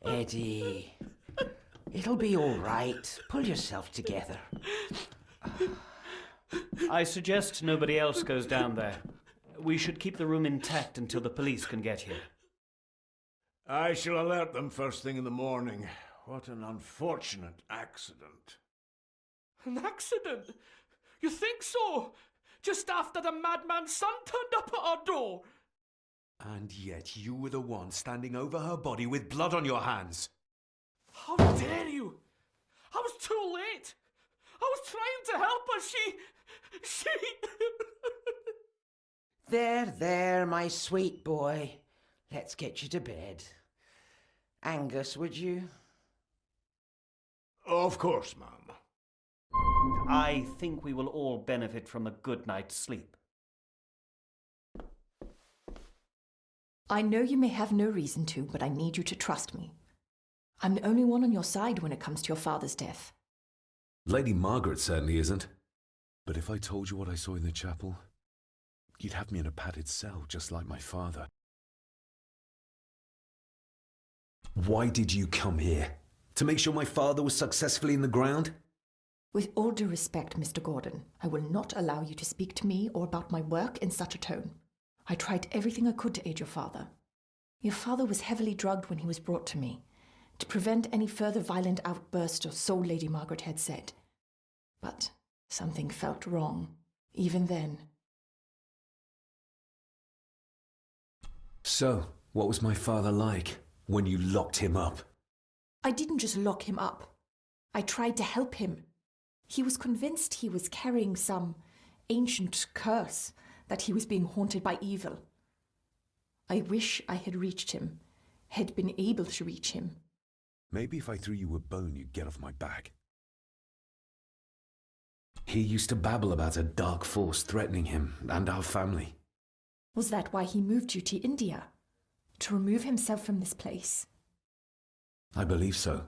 Eddie, it'll be all right. Pull yourself together. I suggest nobody else goes down there. We should keep the room intact until the police can get here. I shall alert them first thing in the morning. What an unfortunate accident. An accident? You think so? Just after the madman's son turned up at our door. And yet you were the one standing over her body with blood on your hands. How dare you? I was too late. I was trying to help her. She... There, my sweet boy. Let's get you to bed. Angus, would you? Of course, ma'am. I think we will all benefit from a good night's sleep. I know you may have no reason to, but I need you to trust me. I'm the only one on your side when it comes to your father's death. Lady Margaret certainly isn't. But if I told you what I saw in the chapel, you'd have me in a padded cell, just like my father. Why did you come here? To make sure my father was successfully in the ground? With all due respect, Mr. Gordon, I will not allow you to speak to me or about my work in such a tone. I tried everything I could to aid your father. Your father was heavily drugged when he was brought to me, to prevent any further violent outburst, or so Lady Margaret had said. But something felt wrong, even then. So, what was my father like when you locked him up? I didn't just lock him up. I tried to help him. He was convinced he was carrying some ancient curse, that he was being haunted by evil. I wish I had reached him, had been able to reach him. Maybe if I threw you a bone, you'd get off my back. He used to babble about a dark force threatening him and our family. Was that why he moved you to India? To remove himself from this place? I believe so.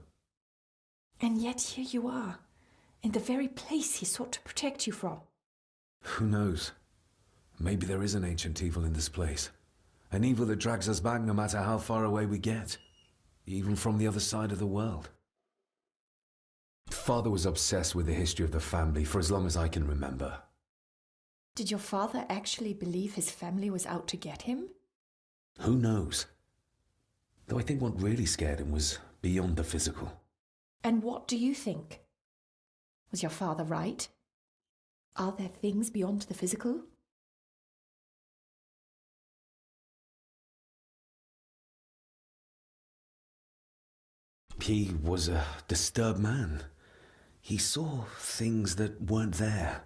And yet here you are, in the very place he sought to protect you from. Who knows? Maybe there is an ancient evil in this place. An evil that drags us back no matter how far away we get. Even from the other side of the world. Father was obsessed with the history of the family for as long as I can remember. Did your father actually believe his family was out to get him? Who knows? Though I think what really scared him was beyond the physical. And what do you think? Was your father right? Are there things beyond the physical? He was a disturbed man. He saw things that weren't there.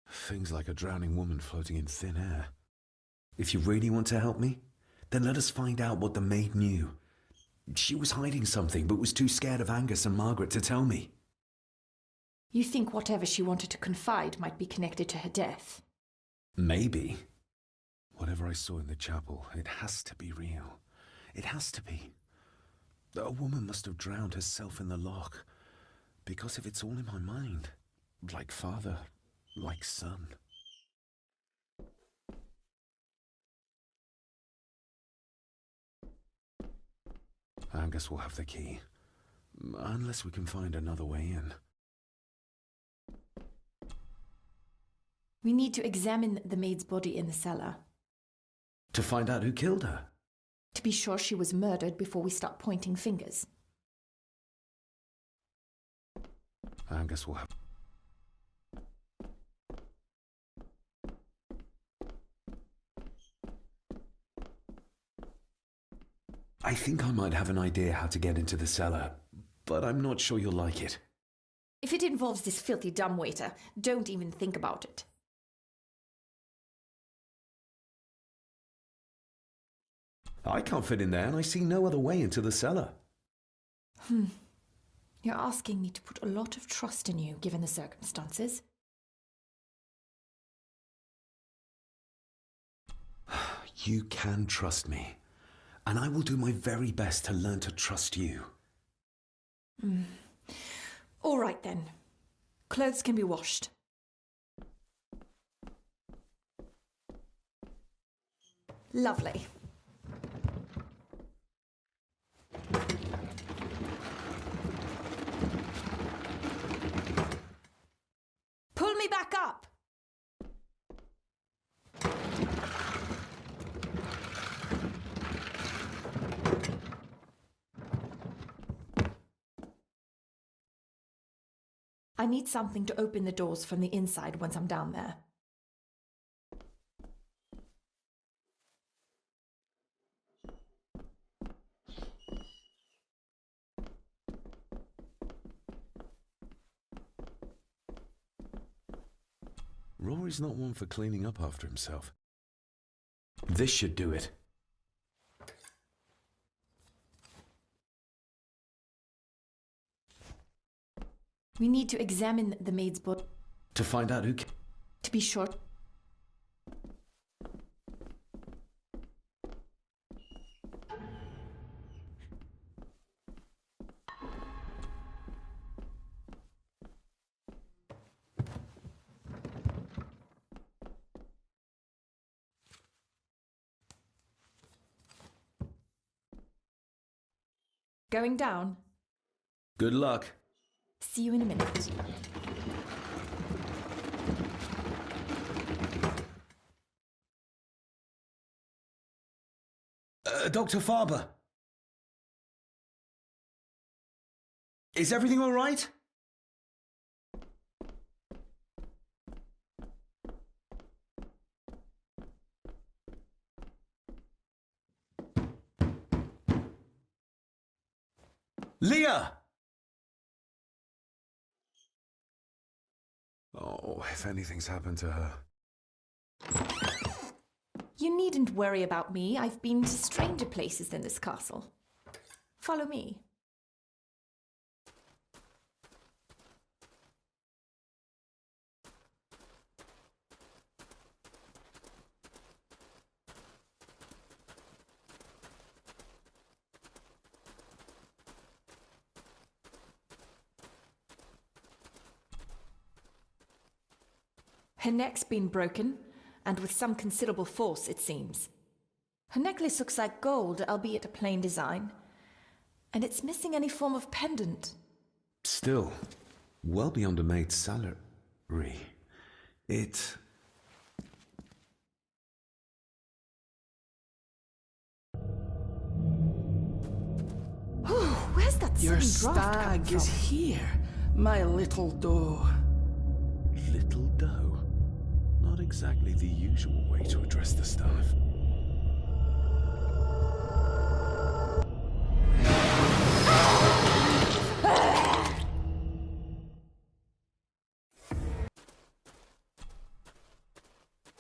Things like a drowning woman floating in thin air. If you really want to help me, then let us find out what the maid knew. She was hiding something, but was too scared of Angus and Margaret to tell me. You think whatever she wanted to confide might be connected to her death? Maybe. Whatever I saw in the chapel, it has to be real. It has to be. A woman must have drowned herself in the loch. Because if it's all in my mind, like father, like son. Angus will have the key. Unless we can find another way in. We need to examine the maid's body in the cellar. To find out who killed her? To be sure she was murdered before we start pointing fingers. Angus will have... I think I might have an idea how to get into the cellar, but I'm not sure you'll like it. If it involves this filthy dumbwaiter, don't even think about it. I can't fit in there, and I see no other way into the cellar. You're asking me to put a lot of trust in you, given the circumstances. You can trust me, and I will do my very best to learn to trust you. All right then. Clothes can be washed. Lovely. I need something to open the doors from the inside once I'm down there. Rory's not one for cleaning up after himself. This should do it. We need to examine the maid's body To find out who... to be sure. Going down. Good luck. See you in a minute. Dr. Farber. Is everything all right? Leah! Oh, if anything's happened to her. You needn't worry about me. I've been to stranger places than this castle. Follow me. Her neck's been broken, and with some considerable force, it seems. Her necklace looks like gold, albeit a plain design, and it's missing any form of pendant. Still, well beyond a maid's salary. It... Where's that Your sudden draft coming stag is from? here, my little doe. Little doe. Not exactly the usual way to address the staff.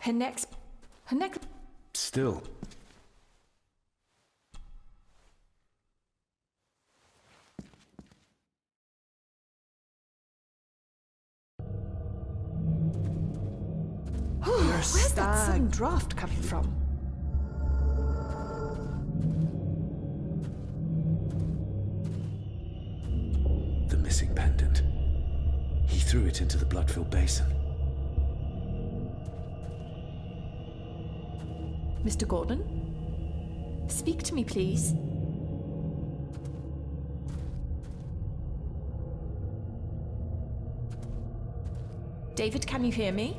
Her neck... Still. Where's that sudden draft coming from? The missing pendant. He threw it into the blood-filled basin. Mr. Gordon? Speak to me, please. David, can you hear me?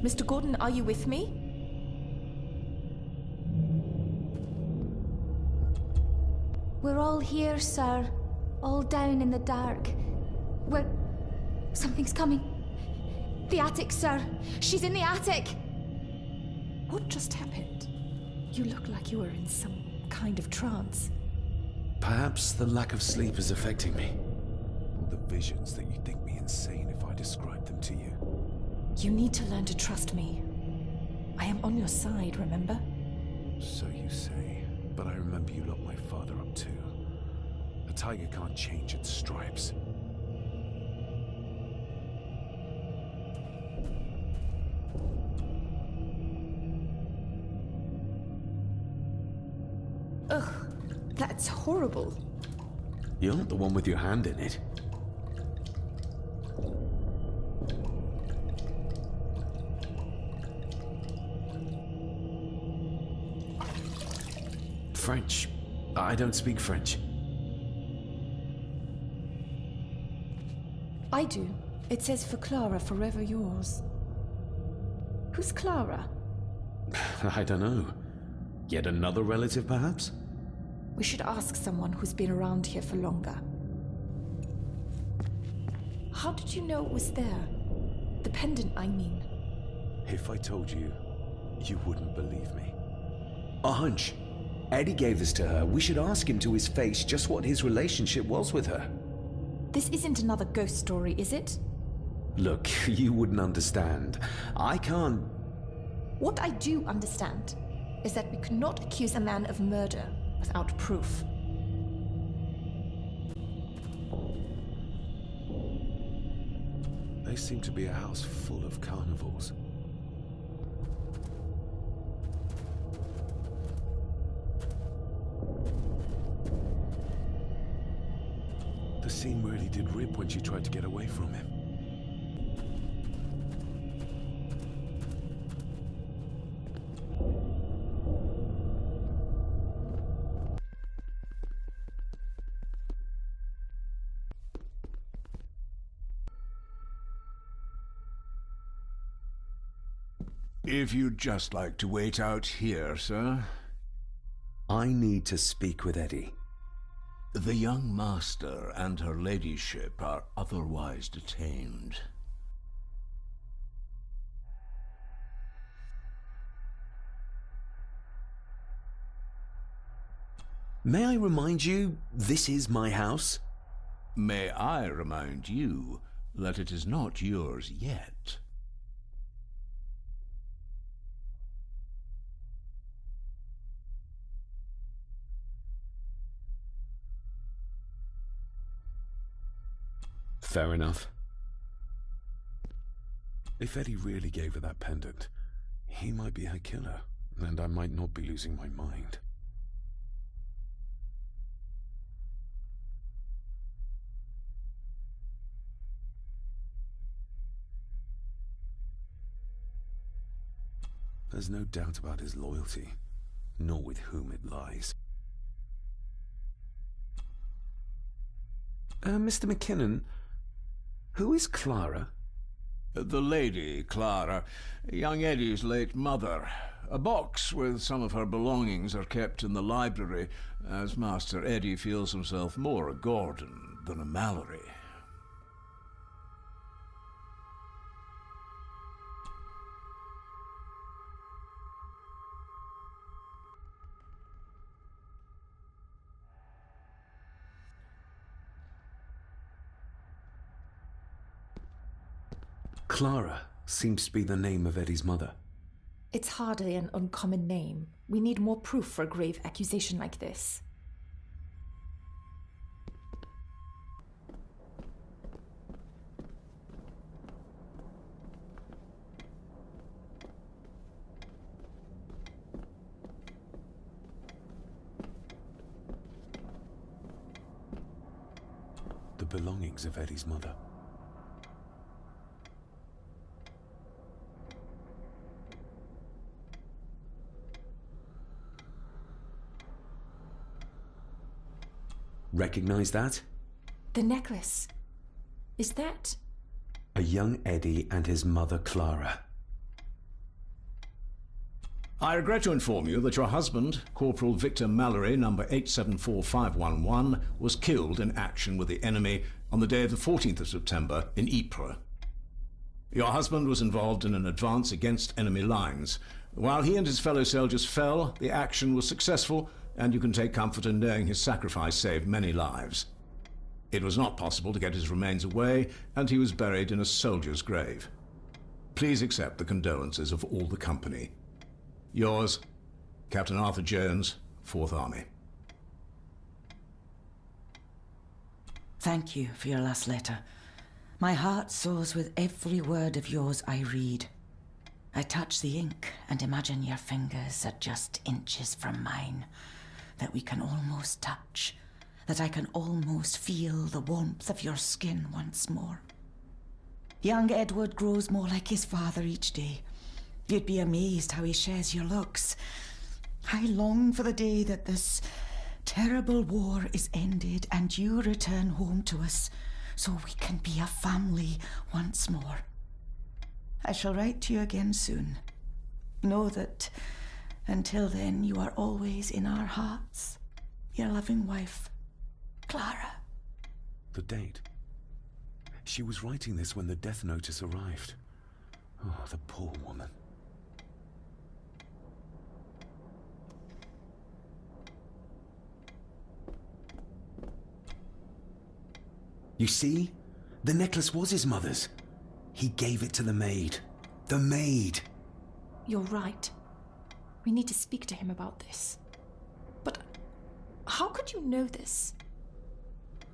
Mr. Gordon, are you with me? We're all here, sir. All down in the dark. Something's coming. The attic, sir. She's in the attic. What just happened? You look like you were in some kind of trance. Perhaps the lack of sleep is affecting me. All the visions that you'd think me insane if I described them to you. You need to learn to trust me. I am on your side, remember? So you say, but I remember you locked my father up too. A tiger can't change its stripes. Ugh, that's horrible. You're not the one with your hand in it. French. I don't speak French. I do. It says for Clara, forever yours. Who's Clara? I don't know. Yet another relative, perhaps? We should ask someone who's been around here for longer. How did you know it was there? The pendant, I mean. If I told you, you wouldn't believe me. A hunch. Eddie gave this to her. We should ask him to his face just what his relationship was with her. This isn't another ghost story, is it? Look, you wouldn't understand. I can't... What I do understand is that we could not accuse a man of murder without proof. They seem to be a house full of carnivores. The scene really did rip when she tried to get away from him. If you'd just like to wait out here, sir. I need to speak with Eddie. The young master and her ladyship are otherwise detained. May I remind you, this is my house? May I remind you that it is not yours yet? Fair enough. If Eddie really gave her that pendant, he might be her killer, and I might not be losing my mind. There's no doubt about his loyalty, nor with whom it lies. Mr. McKinnon, who is Clara? The lady, Clara, young Eddie's late mother. A box with some of her belongings are kept in the library, as Master Eddie feels himself more a Gordon than a Mallory. Clara seems to be the name of Eddie's mother. It's hardly an uncommon name. We need more proof for a grave accusation like this. The belongings of Eddie's mother. Recognize that? The necklace. Is that... A young Eddie and his mother Clara. I regret to inform you that your husband, Corporal Victor Mallory, number 874511, was killed in action with the enemy on the day of the 14th of September in Ypres. Your husband was involved in an advance against enemy lines. While he and his fellow soldiers fell, the action was successful, and you can take comfort in knowing his sacrifice saved many lives. It was not possible to get his remains away, and he was buried in a soldier's grave. Please accept the condolences of all the company. Yours, Captain Arthur Jones, 4th Army. Thank you for your last letter. My heart soars with every word of yours I read. I touch the ink and imagine your fingers are just inches from mine, that we can almost touch, that I can almost feel the warmth of your skin once more. Young Edward grows more like his father each day. You'd be amazed how he shares your looks. I long for the day that this terrible war is ended and you return home to us so we can be a family once more. I shall write to you again soon. Know that Until then, you are always in our hearts. Your loving wife, Clara. The date. She was writing this when the death notice arrived. Oh, the poor woman. You see? The necklace was his mother's. He gave it to the maid. The maid! You're right. We need to speak to him about this. But how could you know this?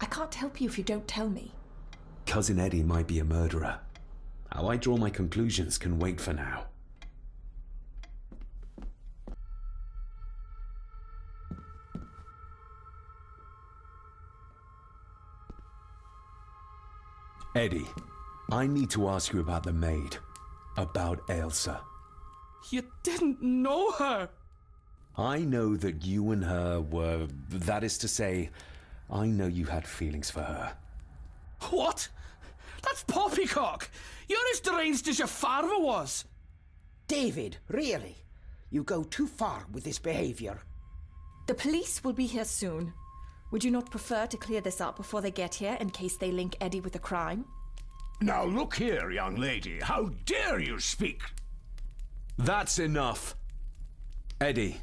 I can't help you if you don't tell me. Cousin Eddie might be a murderer. How I draw my conclusions can wait for now. Eddie, I need to ask you about the maid. About Ailsa. You didn't know her! I know that you and her were... That is to say, I know you had feelings for her. What? That's poppycock! You're as deranged as your father was! David, really? You go too far with this behavior. The police will be here soon. Would you not prefer to clear this up before they get here in case they link Eddie with a crime? Now look here, young lady. How dare you speak? That's enough. Eddie.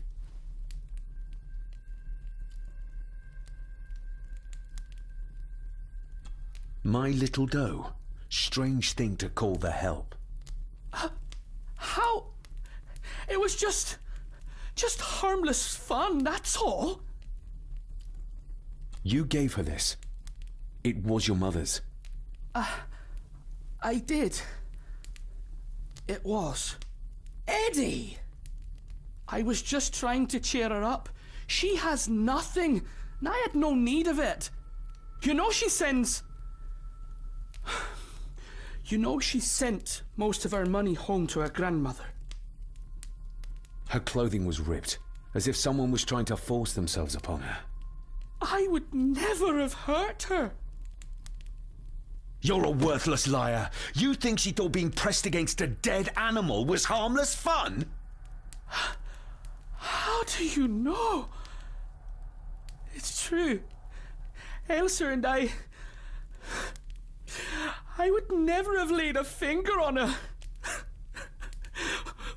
My little doe. Strange thing to call the help. How? It was just harmless fun, that's all. You gave her this. It was your mother's. I did. It was. Eddie! I was just trying to cheer her up. She has nothing, and I had no need of it. You know she sends... You know she sent most of her money home to her grandmother. Her clothing was ripped, as if someone was trying to force themselves upon her. I would never have hurt her. You're a worthless liar. You think she thought being pressed against a dead animal was harmless fun? How do you know? It's true. Ailsa and I would never have laid a finger on her.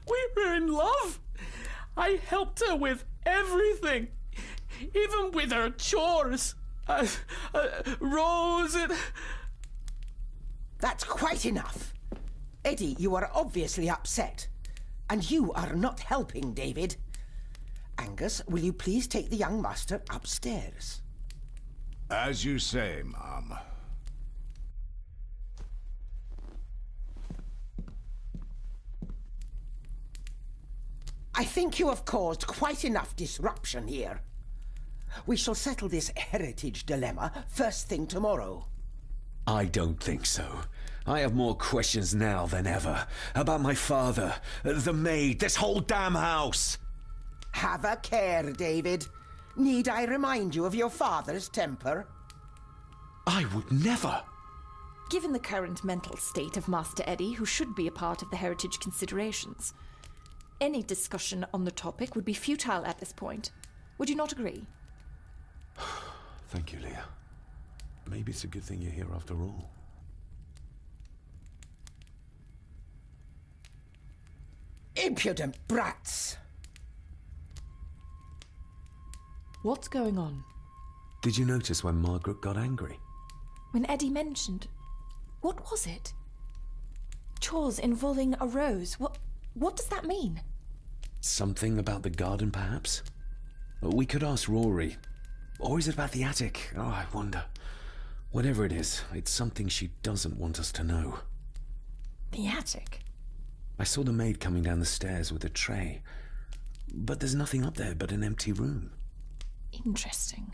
We were in love. I helped her with everything, even with her chores. Rose and... That's quite enough. Eddie, you are obviously upset. And you are not helping, David. Angus, will you please take the young master upstairs? As you say, Mum. I think you have caused quite enough disruption here. We shall settle this heritage dilemma first thing tomorrow. I don't think so. I have more questions now than ever. About my father, the maid, this whole damn house. Have a care, David. Need I remind you of your father's temper? I would never. Given the current mental state of Master Eddie, who should be a part of the heritage considerations, any discussion on the topic would be futile at this point. Would you not agree? Thank you, Leah. Maybe it's a good thing you're here after all. Impudent brats! What's going on? Did you notice when Margaret got angry? When Eddie mentioned... What was it? Chores involving a rose. What does that mean? Something about the garden, perhaps? We could ask Rory. Or is it about the attic? Oh, I wonder. Whatever it is, it's something she doesn't want us to know. The attic? I saw the maid coming down the stairs with a tray. But there's nothing up there but an empty room. Interesting.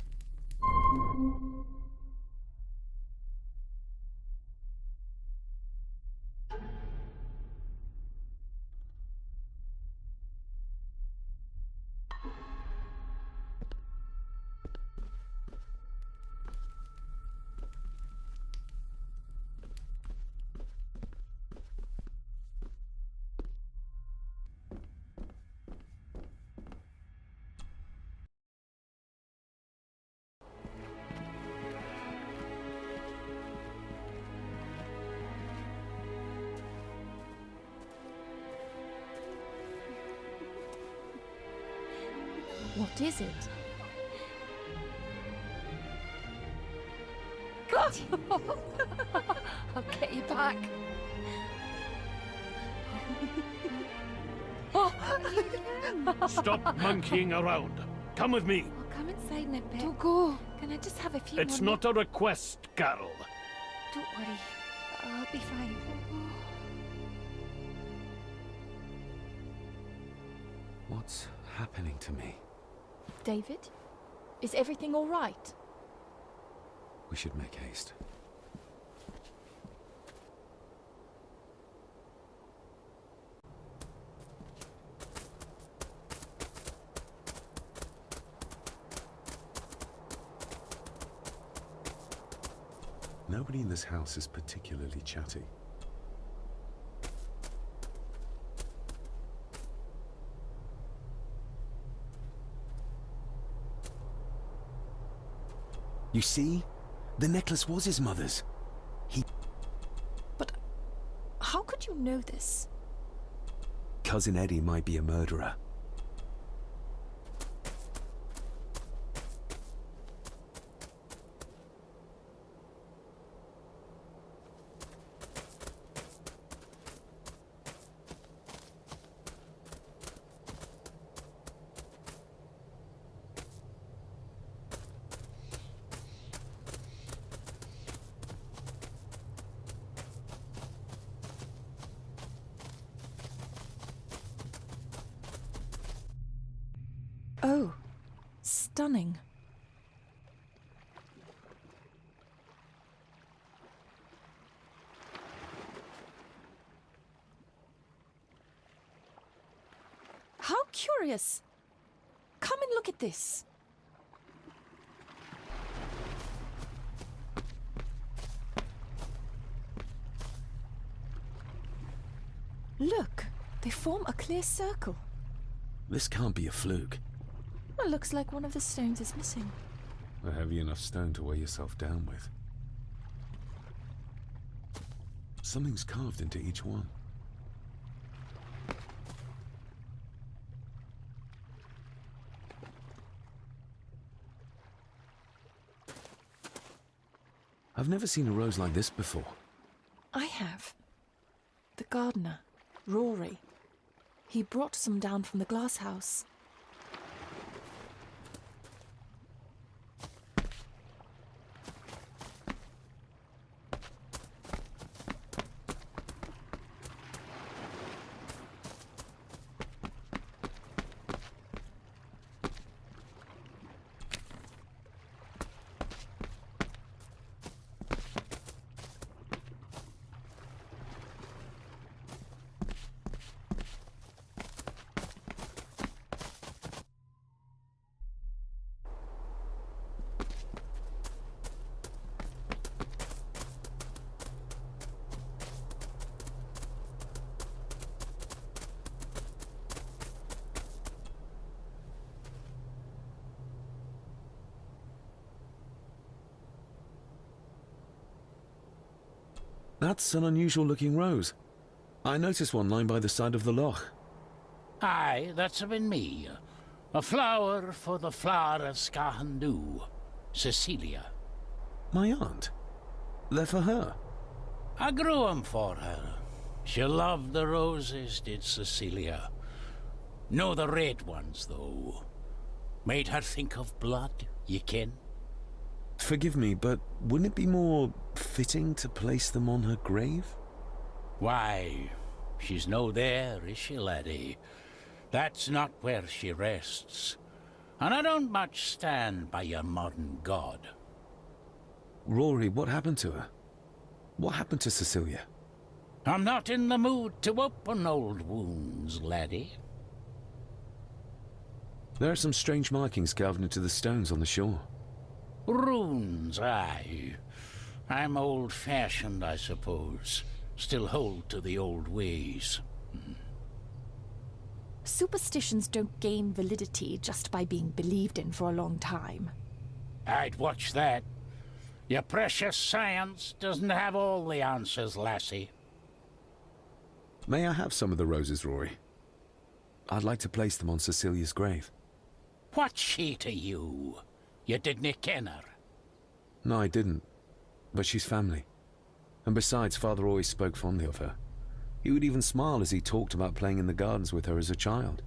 What is it? I'll get you back. Stop monkeying around. Come with me. I'll come inside in a bit. Don't go. Can I just have a few It's more not a request, Carol. Don't worry. I'll be fine. What's happening to me? David? Is everything all right? We should make haste. Nobody in this house is particularly chatty. You see? The necklace was his mother's. But how could you know this? Cousin Eddie might be a murderer. Oh, stunning. How curious. Come and look at this. Look, they form a clear circle. This can't be a fluke. Well, looks like one of the stones is missing. A heavy enough stone to weigh yourself down with. Something's carved into each one. I've never seen a rose like this before. I have. The gardener, Rory. He brought some down from the glass house. That's an unusual looking rose. I noticed one lying by the side of the loch. Aye, that's been me. A flower for the flower of Scahandu, Cecilia. My aunt? They're for her. I grew 'em for her. She loved the roses, did Cecilia. No the red ones, though. Made her think of blood, ye ken. Forgive me, but wouldn't it be more fitting to place them on her grave? Why, she's no there, is she, laddie? That's not where she rests. And I don't much stand by your modern god. Rory, what happened to her? What happened to Cecilia? I'm not in the mood to open old wounds, laddie. There are some strange markings carved into the stones on the shore. Runes, aye. I'm old-fashioned, I suppose. Still hold to the old ways. Superstitions don't gain validity just by being believed in for a long time. I'd watch that. Your precious science doesn't have all the answers, lassie. May I have some of the roses, Rory? I'd like to place them on Cecilia's grave. What's she to you? You didn't ken her. No, I didn't. But she's family. And besides, Father always spoke fondly of her. He would even smile as he talked about playing in the gardens with her as a child.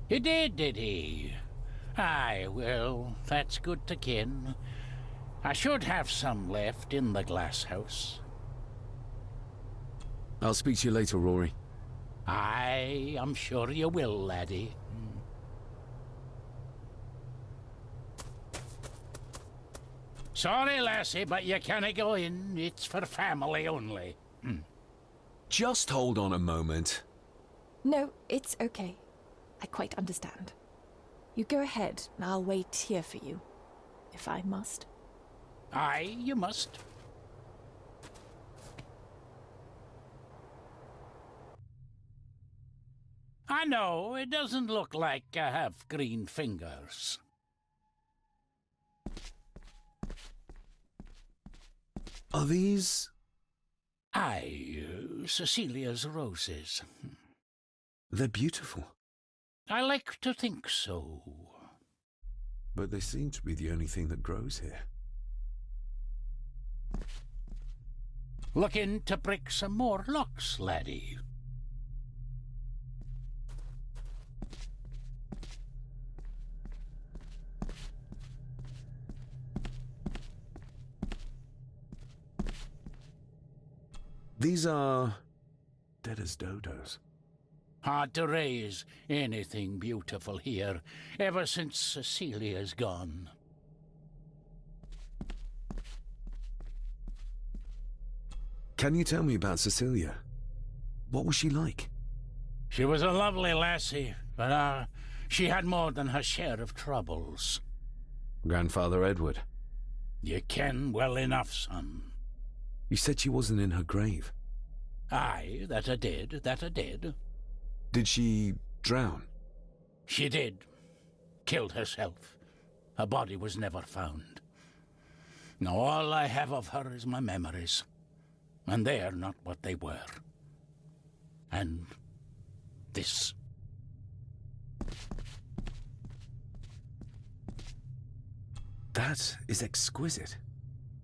He did he? Aye, well, that's good to ken. I should have some left in the glass house. I'll speak to you later, Rory. Aye, I'm sure you will, laddie. Sorry, lassie, but you can't go in. It's for family only. Just hold on a moment. No, it's okay. I quite understand. You go ahead, and I'll wait here for you, if I must. Aye, you must. I know, it doesn't look like I have green fingers. Are these... Aye, Cecilia's roses. They're beautiful. I like to think so. But they seem to be the only thing that grows here. Looking to break some more locks, laddie. These are... dead as dodos. Hard to raise anything beautiful here, ever since Cecilia's gone. Can you tell me about Cecilia? What was she like? She was a lovely lassie, but she had more than her share of troubles. Grandfather Edward. You ken well enough, son. You said she wasn't in her grave. Aye, that I did. Did she drown? She did. Killed herself. Her body was never found. Now all I have of her is my memories. And they are not what they were. And this. That is exquisite.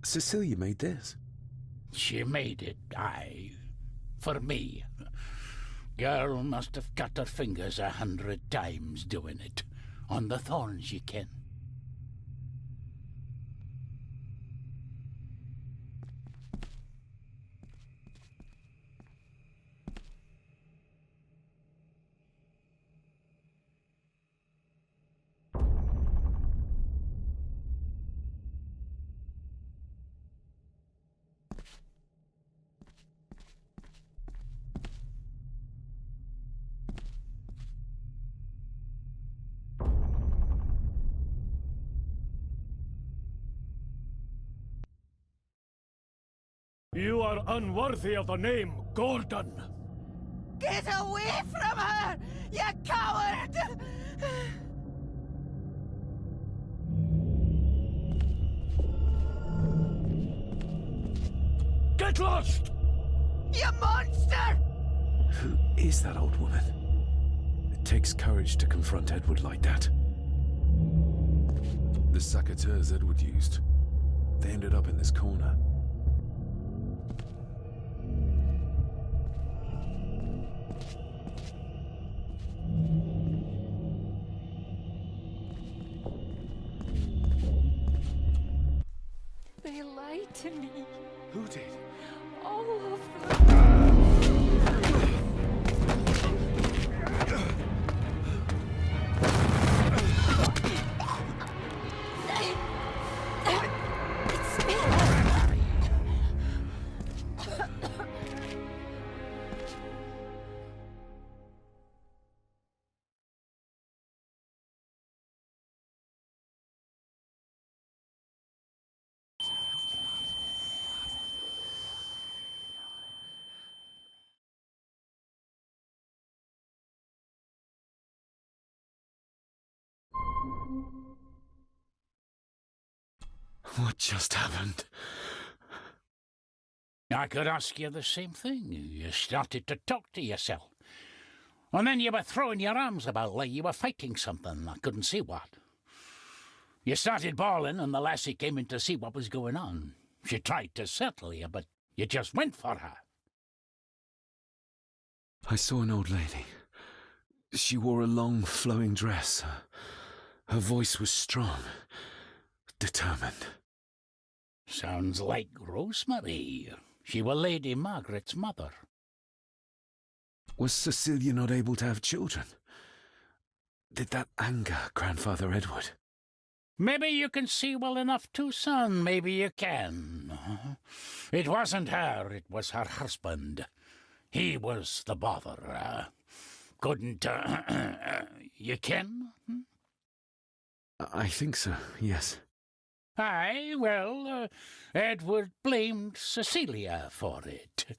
Cecilia made this. She made it, aye. For me. Girl must have cut her fingers 100 times doing it. On the thorns, ye ken. You are unworthy of the name Gordon. Get away from her, you coward! Get lost! You monster! Who is that old woman? It takes courage to confront Edward like that. The saboteur Edward used. They ended up in this corner. They lied to me. Who did? All of them. It's me. What just happened? I could ask you the same thing. You started to talk to yourself. And then you were throwing your arms about like you were fighting something. I couldn't see what. You started bawling and the lassie came in to see what was going on. She tried to settle you, but you just went for her. I saw an old lady. She wore a long, flowing dress. Her voice was strong, determined. Sounds like Rosemary. She were Lady Margaret's mother. Was Cecilia not able to have children? Did that anger Grandfather Edward? Maybe you can see well enough too, son. Maybe you can. It wasn't her, it was her husband. He was the bother. Couldn't, you ken? I think so, yes. Aye, well, Edward blamed Cecilia for it,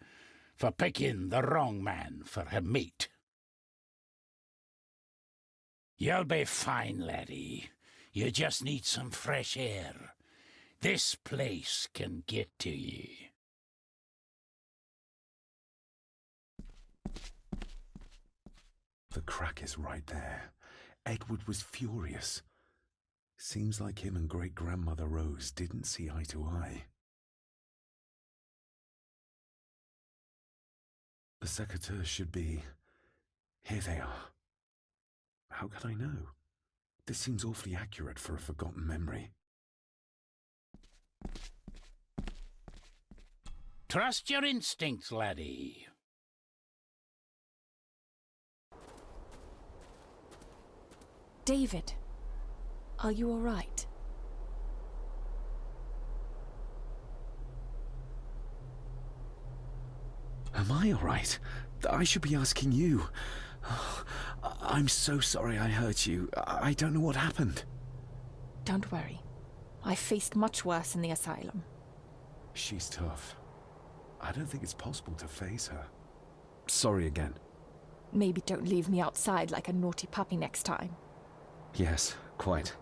for picking the wrong man for her mate. You'll be fine, laddie. You just need some fresh air. This place can get to ye. The crack is right there. Edward was furious. Seems like him and great-grandmother Rose didn't see eye to eye. The secateurs should be... Here they are. How could I know? This seems awfully accurate for a forgotten memory. Trust your instincts, laddie. David, are you all right? Am I all right? I should be asking you. I'm so sorry I hurt you. I don't know what happened. Don't worry. I faced much worse in the asylum. She's tough. I don't think it's possible to face her. Sorry again. Maybe don't leave me outside like a naughty puppy next time. Yes, quite.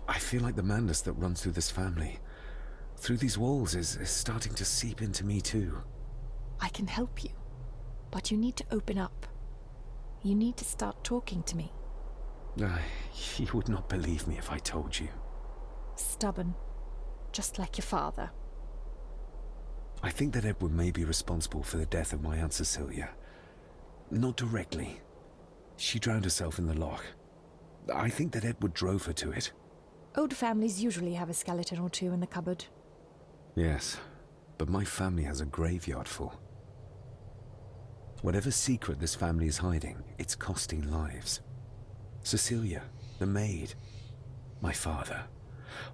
I feel like the madness that runs through this family, through these walls, is starting to seep into me too. I can help you, but you need to open up. You need to start talking to me. You would not believe me if I told you. Stubborn, just like your father. I think that Edward may be responsible for the death of my Aunt Cecilia. Not directly. She drowned herself in the loch. I think that Edward drove her to it. Old families usually have a skeleton or two in the cupboard. Yes, but my family has a graveyard full. Whatever secret this family is hiding, it's costing lives. Cecilia, the maid, my father.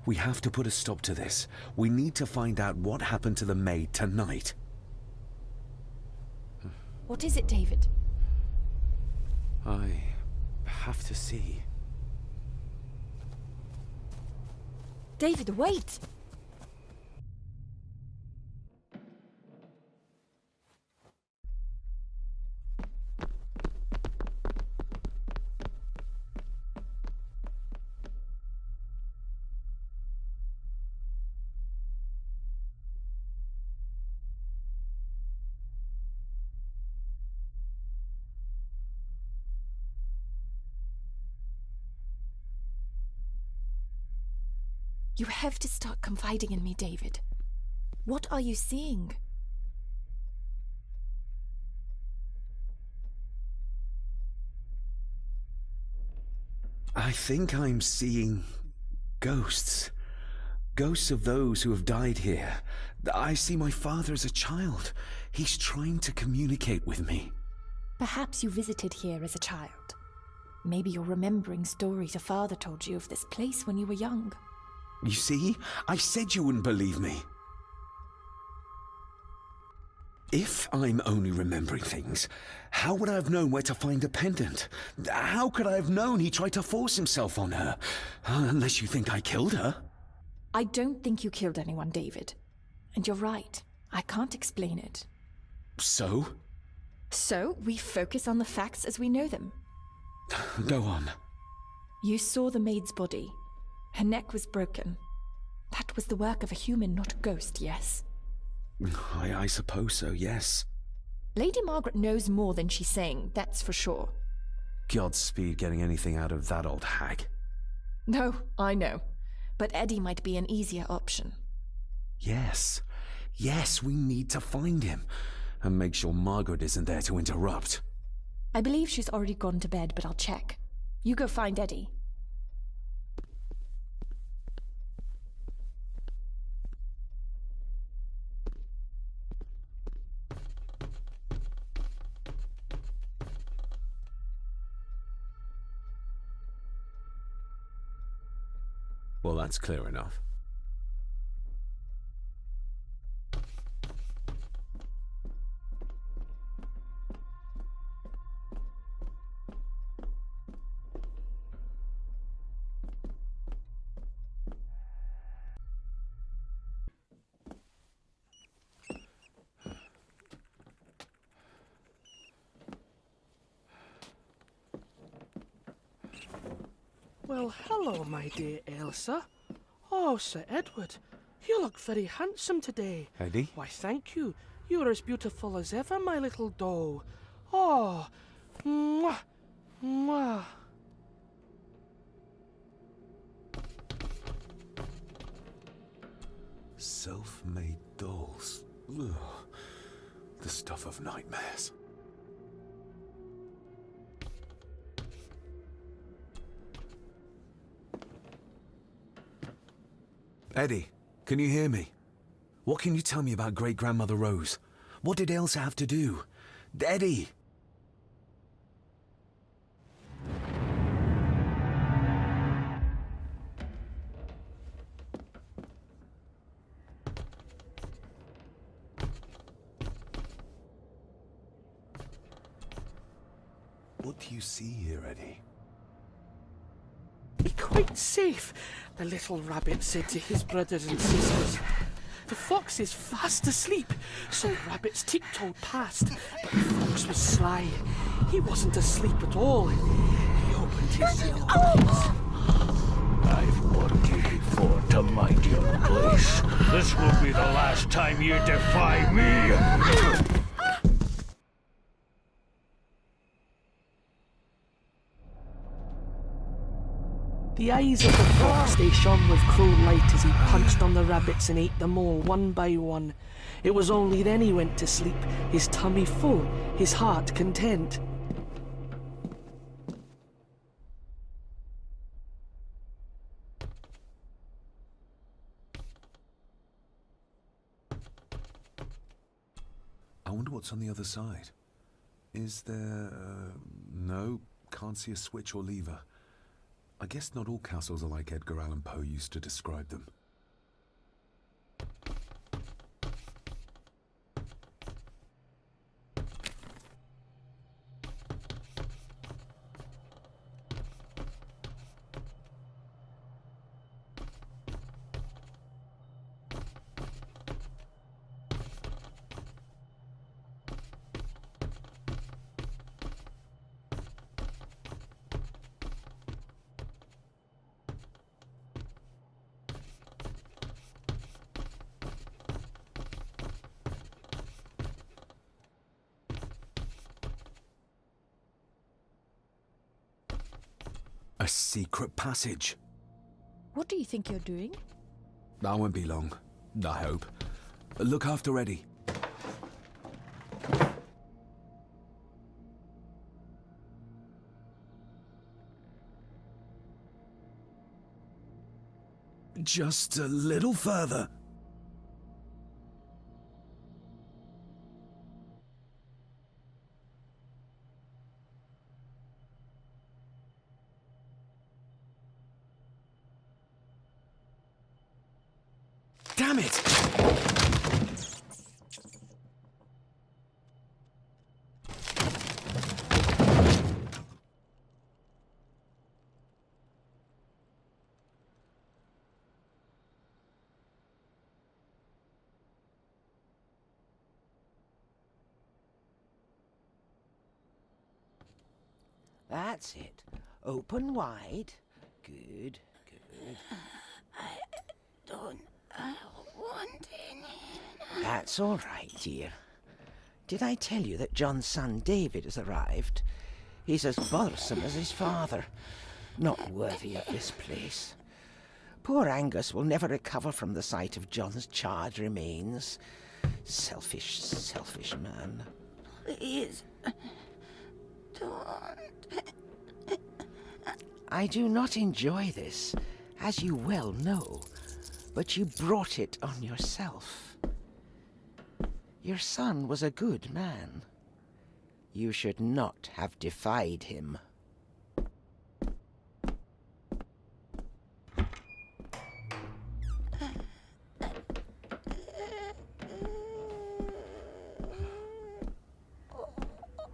We have to put a stop to this. We need to find out what happened to the maid tonight. What is it, David? I have to see. David, wait! You have to start confiding in me, David. What are you seeing? I think I'm seeing ghosts. Ghosts of those who have died here. I see my father as a child. He's trying to communicate with me. Perhaps you visited here as a child. Maybe you're remembering stories your father told you of this place when you were young. You see? I said you wouldn't believe me. If I'm only remembering things, how would I have known where to find a pendant? How could I have known he tried to force himself on her? Unless you think I killed her. I don't think you killed anyone, David. And you're right. I can't explain it. So? So, we focus on the facts as we know them. Go on. You saw the maid's body. Her neck was broken. That was the work of a human, not a ghost, yes? I suppose so, yes. Lady Margaret knows more than she's saying, that's for sure. Godspeed getting anything out of that old hag. No, I know. But Eddie might be an easier option. Yes. Yes, we need to find him. And make sure Margaret isn't there to interrupt. I believe she's already gone to bed, but I'll check. You go find Eddie. Well, that's clear enough. Well, hello, my dear Elsa. Oh, Sir Edward, you look very handsome today. Eddie? Why, thank you. You're as beautiful as ever, my little doll. Oh, mwah, mwah. Self-made dolls. Ugh. The stuff of nightmares. Eddie, can you hear me? What can you tell me about Great-Grandmother Rose? What did Elsa have to do? Eddie! What do you see here, Eddie? Be quite safe, the little rabbit said to his brothers and sisters. The fox is fast asleep, so rabbits tiptoed past, but the fox was sly. He wasn't asleep at all. He opened his yellow eyes. I've warned you before to mind your place. This will be the last time you defy me. The eyes of the fox, they shone with cruel light as he punched on the rabbits and ate them all one by one. It was only then he went to sleep, his tummy full, his heart content. I wonder what's on the other side. Is there... no, can't see a switch or lever. I guess not all castles are like Edgar Allan Poe used to describe them. A secret passage. What do you think you're doing? That won't be long, I hope. Look after Eddie. Just a little further. Damn it! That's it. Open wide. Good, good. I don't want any. That's all right, dear. Did I tell you that John's son David has arrived? He's as bothersome as his father. Not worthy of this place. Poor Angus will never recover from the sight of John's charred remains. Selfish, selfish man. Please, don't. I do not enjoy this, as you well know, but you brought it on yourself. Your son was a good man. You should not have defied him.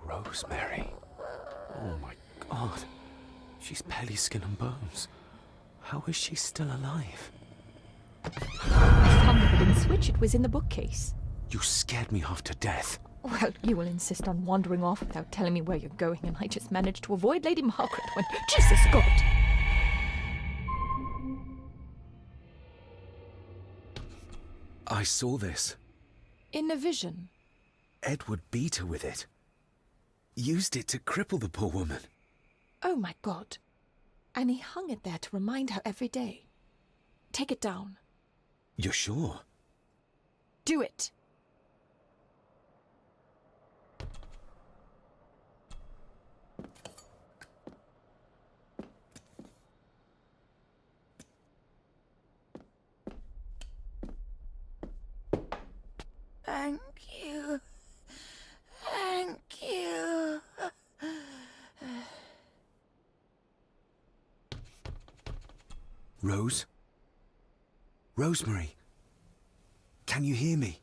Rosemary. Oh my God. She's barely skin and bones. How is she still alive? I found the hidden switch. It was in the bookcase. You scared me half to death. Well, you will insist on wandering off without telling me where you're going, and I just managed to avoid Lady Margaret when... Jesus God! I saw this. In a vision. Edward beat her with it. Used it to cripple the poor woman. Oh my God. And he hung it there to remind her every day. Take it down. You're sure? Do it! Thank you. Thank you. Rose? Rosemary? Can you hear me?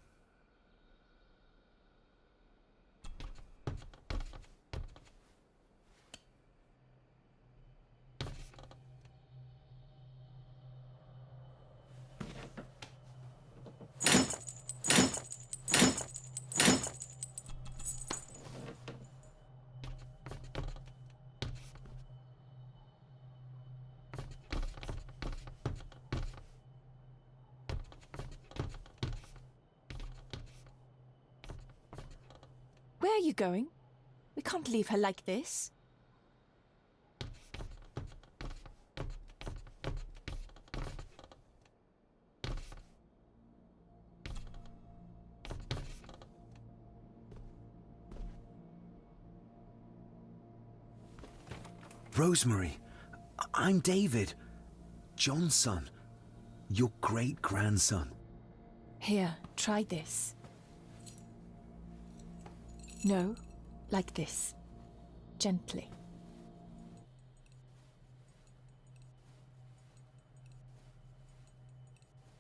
Where are you going? We can't leave her like this. Rosemary, I'm David. John's son. Your great-grandson. Here, try this. No, like this. Gently.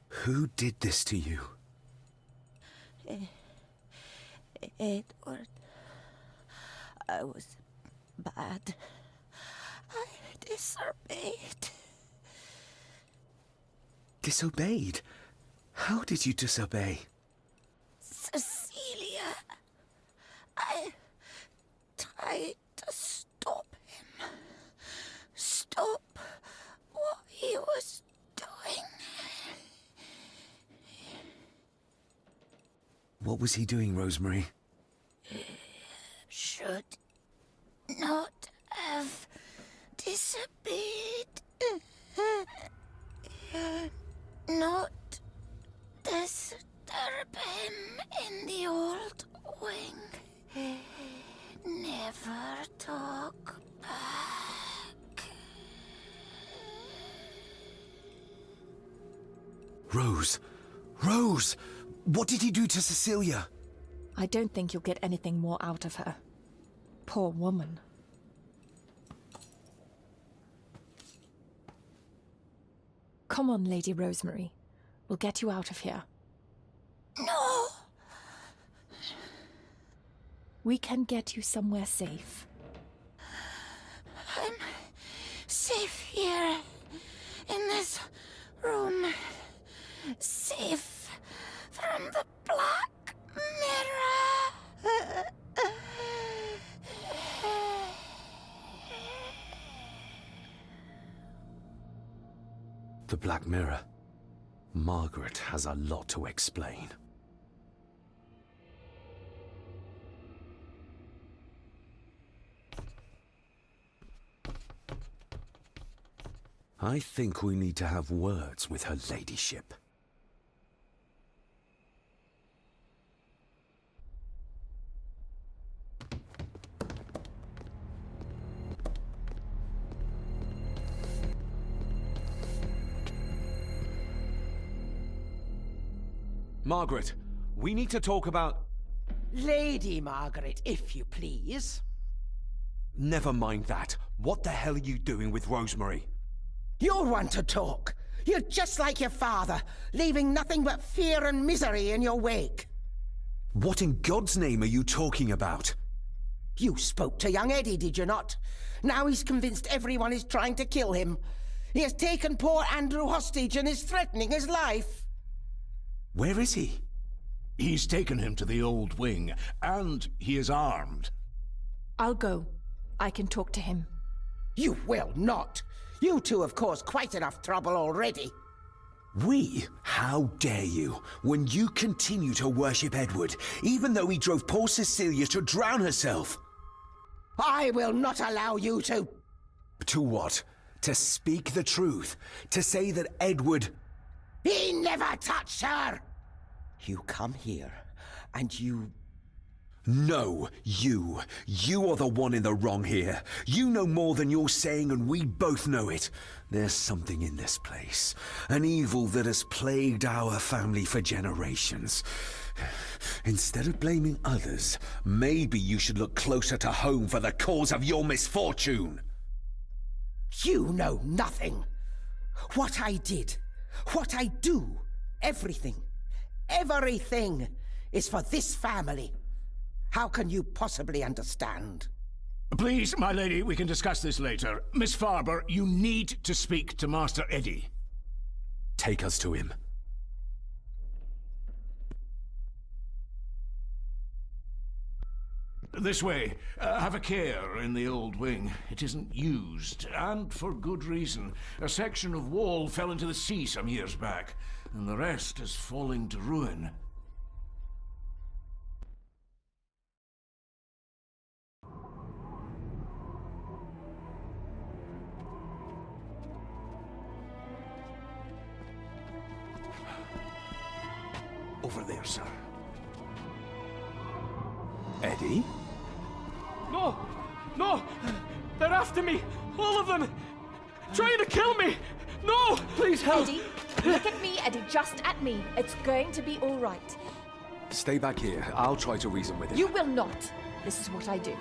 Who did this to you? Edward. I was bad. I disobeyed. Disobeyed? How did you disobey? Cecilia. I tried to stop him. Stop what he was doing. What was he doing, Rosemary? Should not have disobeyed. Not disturb him in the old wing. Never talk back. Rose! Rose! What did he do to Cecilia? I don't think you'll get anything more out of her. Poor woman. Come on, Lady Rosemary. We'll get you out of here. No! We can get you somewhere safe. I'm safe here, in this room. Safe from the Black Mirror. The Black Mirror. Margaret has a lot to explain. I think we need to have words with her ladyship. Margaret, we need to talk about... Lady Margaret, if you please. Never mind that. What the hell are you doing with Rosemary? You're one to talk. You're just like your father, leaving nothing but fear and misery in your wake. What in God's name are you talking about? You spoke to young Eddie, did you not? Now he's convinced everyone is trying to kill him. He has taken poor Andrew hostage and is threatening his life. Where is he? He's taken him to the old wing, and he is armed. I'll go. I can talk to him. You will not. You two have caused quite enough trouble already. We? How dare you, when you continue to worship Edward, even though he drove poor Cecilia to drown herself? I will not allow you to... To what? To speak the truth? To say that Edward... He never touched her! You come here, and you... No, you. You are the one in the wrong here. You know more than you're saying, and we both know it. There's something in this place. An evil that has plagued our family for generations. Instead of blaming others, maybe you should look closer to home for the cause of your misfortune. You know nothing. What I did, what I do, everything is for this family. How can you possibly understand? Please, my lady, we can discuss this later. Miss Farber, you need to speak to Master Eddie. Take us to him. This way. Have a care in the old wing. It isn't used, and for good reason. A section of wall fell into the sea some years back, and the rest is falling to ruin. Over there, sir. Eddie? No! No! They're after me! All of them! Trying to kill me! No! Please help! Eddie, look at me, Eddie, just at me. It's going to be all right. Stay back here. I'll try to reason with him. You will not. This is what I do.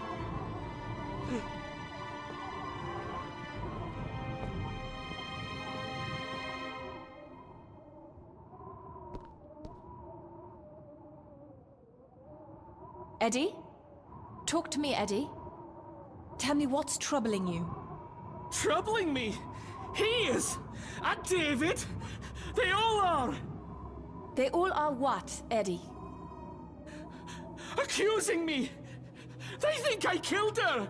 Eddie? Talk to me, Eddie. Tell me what's troubling you. Troubling me? He is! And David! They all are! They all are what, Eddie? Accusing me! They think I killed her!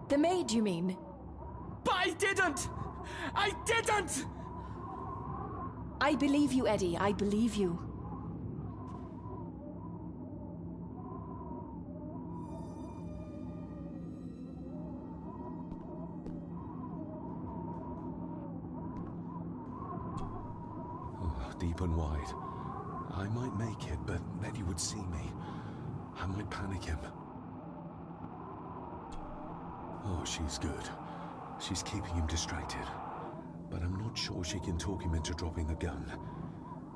The maid, you mean? But I didn't! I didn't! I believe you, Eddie. I believe you. Deep and wide. I might make it, but Eddie would see me. I might panic him. Oh, she's good. She's keeping him distracted. But I'm not sure she can talk him into dropping the gun.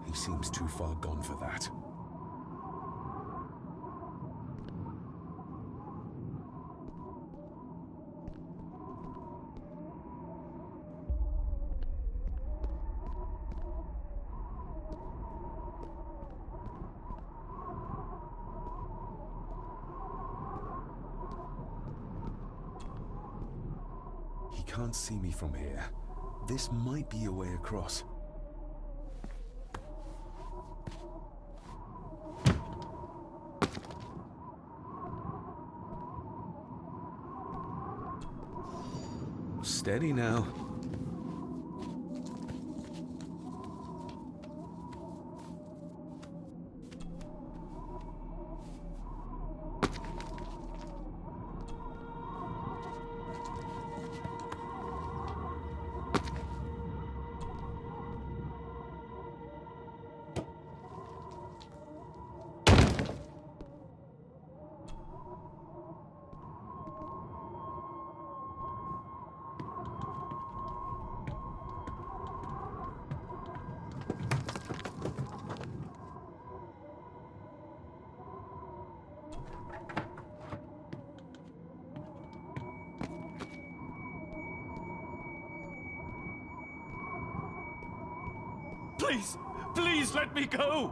He seems too far gone for that. He can't see me from here. This might be a way across. Steady now. Please, please let me go.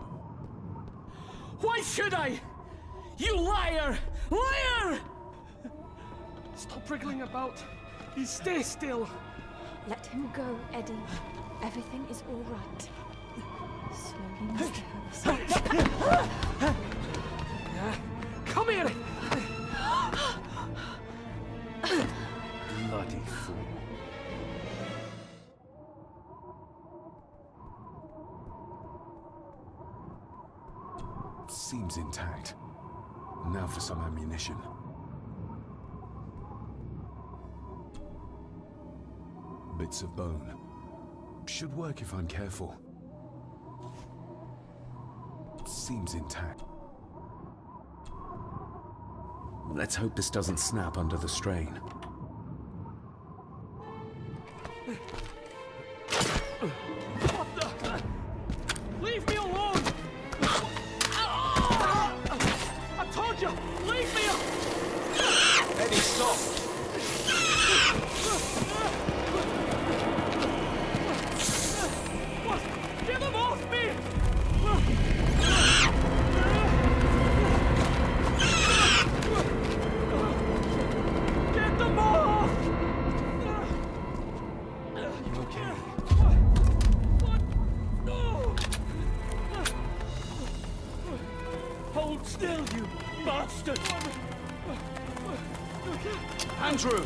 Why should I? You liar! Liar! Stop wriggling about. Stay still. Let him go, Eddie. Everything is all right. Slowly, Mr. Herbert. Come here! Bloody fool. Seems intact. Now for some ammunition. Bits of bone. Should work if I'm careful. Seems intact. Let's hope this doesn't snap under the strain. What the? Leave me alone! I told you! Leave me alone! Eddie, stop! What? Get them off me! Get them off! You okay? What? No! Hold still, you bastard! Andrew!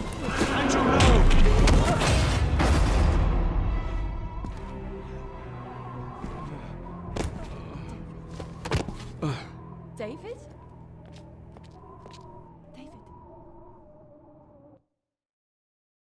Andrew, no! David?